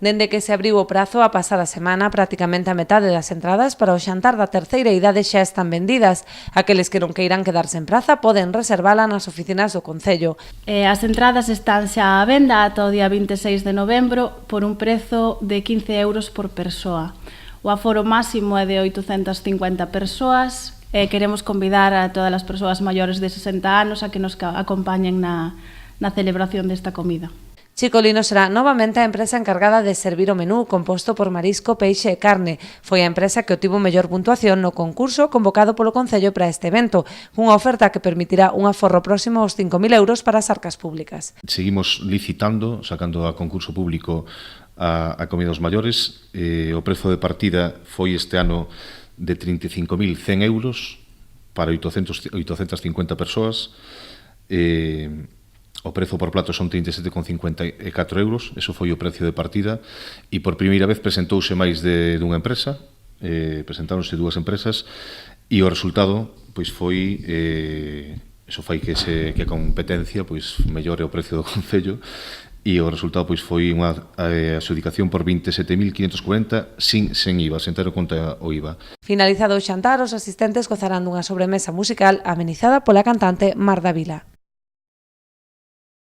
Dende que se abriu o prazo a pasada semana, prácticamente a metade das entradas para o xantar da terceira idade xa están vendidas. Aqueles que non queiran quedarse en praza poden reservala nas oficinas do Concello. As entradas están xa á venda ata o día 26 de novembro por un prezo de 15 euros por persoa. O aforo máximo é de 850 persoas e queremos convidar a todas as persoas maiores de 60 anos a que nos acompañen na celebración desta comida. Chicolino será novamente a empresa encargada de servir o menú composto por marisco, peixe e carne. Foi a empresa que obtivo mellor puntuación no concurso convocado polo Concello para este evento, unha oferta que permitirá un aforro próximo aos 5.000 euros para as arcas públicas. Seguimos licitando, sacando a concurso público a comida aos maiores. O prezo de partida foi este ano de 35.100 euros para 850 persoas. O prezo por plato son 37,54 euros, eso foi o precio de partida, e por primeira vez presentouse máis dunha empresa, presentáronse dúas empresas, e o resultado pois foi, eso fai que a competencia pois mellore o precio do Concello, e o resultado pois foi unha adxudicación por 27.540 sen IVA, sen ter en conta o IVA. Finalizado o xantar, os asistentes gozarán dunha sobremesa musical amenizada pola cantante Mar Dávila.